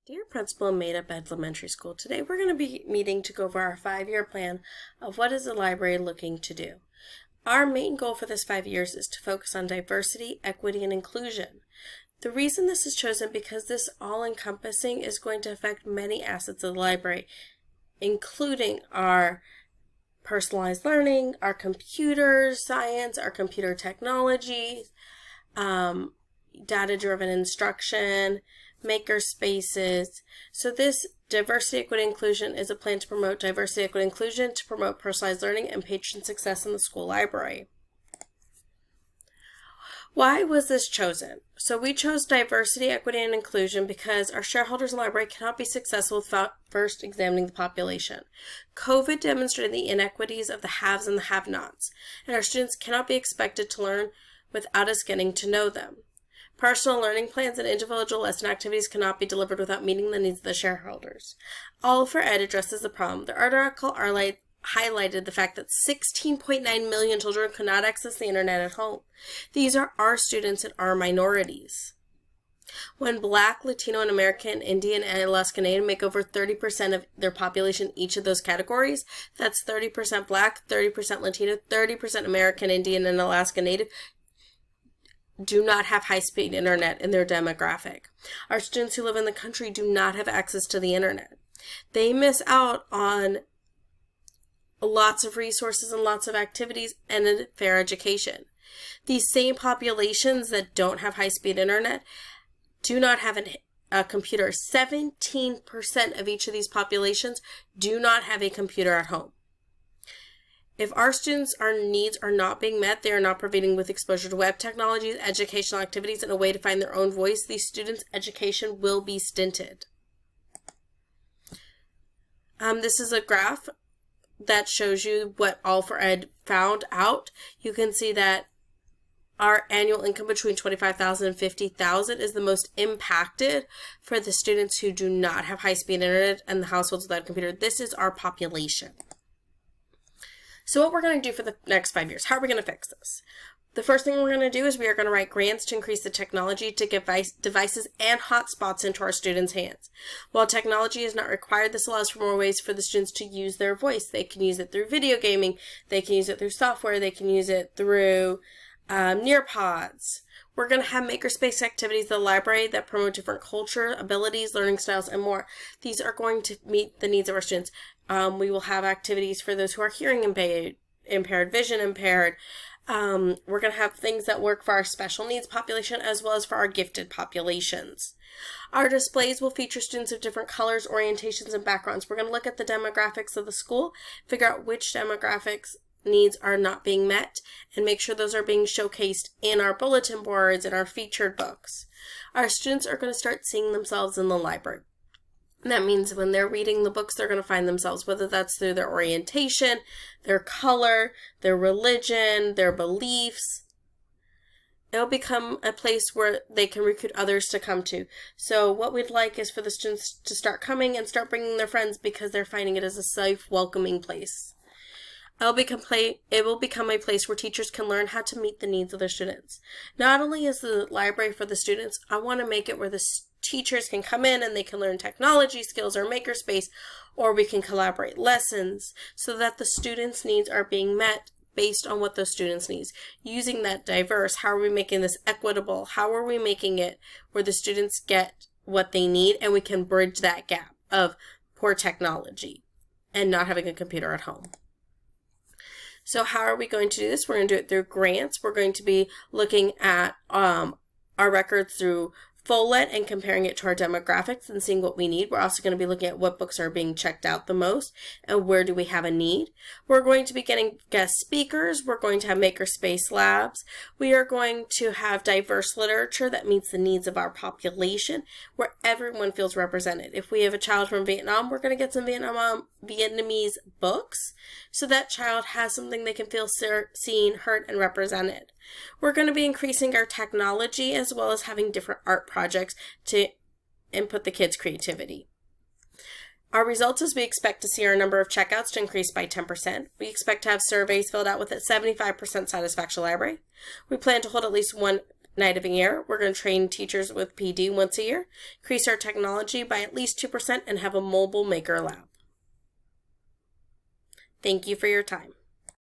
Dear Principal of Made Up Elementary School, today we're going to be meeting to go over our 5-year plan of what is the library looking to do. Our main goal for this 5 years is to focus on diversity, equity, and inclusion. The reason this is chosen because this all-encompassing is going to affect many assets of the library, including our personalized learning, our computer science, our computer technology, data-driven instruction, maker spaces. So this diversity, equity, inclusion is a plan to promote diversity, equity, inclusion, to promote personalized learning and patron success in the school library. Why was this chosen? So we chose diversity, equity, and inclusion because our shareholders in the library cannot be successful without first examining the population. COVID demonstrated the inequities of the haves and the have-nots, and our students cannot be expected to learn without us getting to know them. Personal learning plans and individual lesson activities cannot be delivered without meeting the needs of the shareholders. All for Ed addresses the problem. The article highlighted the fact that 16.9 million children could not access the internet at home. These are our students and our minorities. When Black, Latino, and American, Indian, and Alaska Native make over 30% of their population in each of those categories, that's 30% Black, 30% Latino, 30% American, Indian, and Alaska Native, do not have high-speed internet in their demographic. Our students who live in the country do not have access to the internet. They miss out on lots of resources and lots of activities and a fair education. These same populations that don't have high-speed internet do not have a computer. 17% of each of these populations do not have a computer at home. If our students' needs are not being met, they are not providing with exposure to web technologies, educational activities, and a way to find their own voice, these students' education will be stinted. This is a graph that shows you what All for Ed found out. You can see that our annual income between $25,000 and $50,000 is the most impacted for the students who do not have high-speed internet and the households without a computer. This is our population. So what we're going to do for the next 5 years, how are we going to fix this? The first thing we're going to do is we are going to write grants to increase the technology to get devices and hotspots into our students' hands. While technology is not required, this allows for more ways for the students to use their voice. They can use it through video gaming, they can use it through software, they can use it through Nearpods. We're going to have makerspace activities at the library that promote different culture, abilities, learning styles, and more. These are going to meet the needs of our students. We will have activities for those who are hearing impaired, vision impaired. We're going to have things that work for our special needs population as well as for our gifted populations. Our displays will feature students of different colors, orientations, and backgrounds. We're going to look at the demographics of the school, figure out which demographics needs are not being met, and make sure those are being showcased in our bulletin boards and our featured books. Our students are going to start seeing themselves in the library. And that means when they're reading the books, they're going to find themselves, whether that's through their orientation, their color, their religion, their beliefs. It'll become a place where they can recruit others to come to. So what we'd like is for the students to start coming and start bringing their friends because they're finding it as a safe, welcoming place. It will become a place where teachers can learn how to meet the needs of their students. Not only is the library for the students, I want to make it where the teachers can come in and they can learn technology skills or makerspace, or we can collaborate lessons so that the students' needs are being met based on what those students' needs. Using that diverse, how are we making this equitable? How are we making it where the students get what they need and we can bridge that gap of poor technology and not having a computer at home? So how are we going to do this? We're going to do it through grants. We're going to be looking at our records through Follett and comparing it to our demographics and seeing what we need. We're also going to be looking at what books are being checked out the most and where do we have a need. We're going to be getting guest speakers. We're going to have makerspace labs. We are going to have diverse literature that meets the needs of our population where everyone feels represented. If we have a child from Vietnam, we're going to get some Vietnamese books so that child has something they can feel seen, heard, and represented. We're going to be increasing our technology as well as having different art projects to input the kids' creativity. Our results is we expect to see our number of checkouts to increase by 10%. We expect to have surveys filled out with a 75% satisfaction library. We plan to hold at least one night of a year. We're going to train teachers with PD once a year, increase our technology by at least 2%, and have a mobile maker lab. Thank you for your time.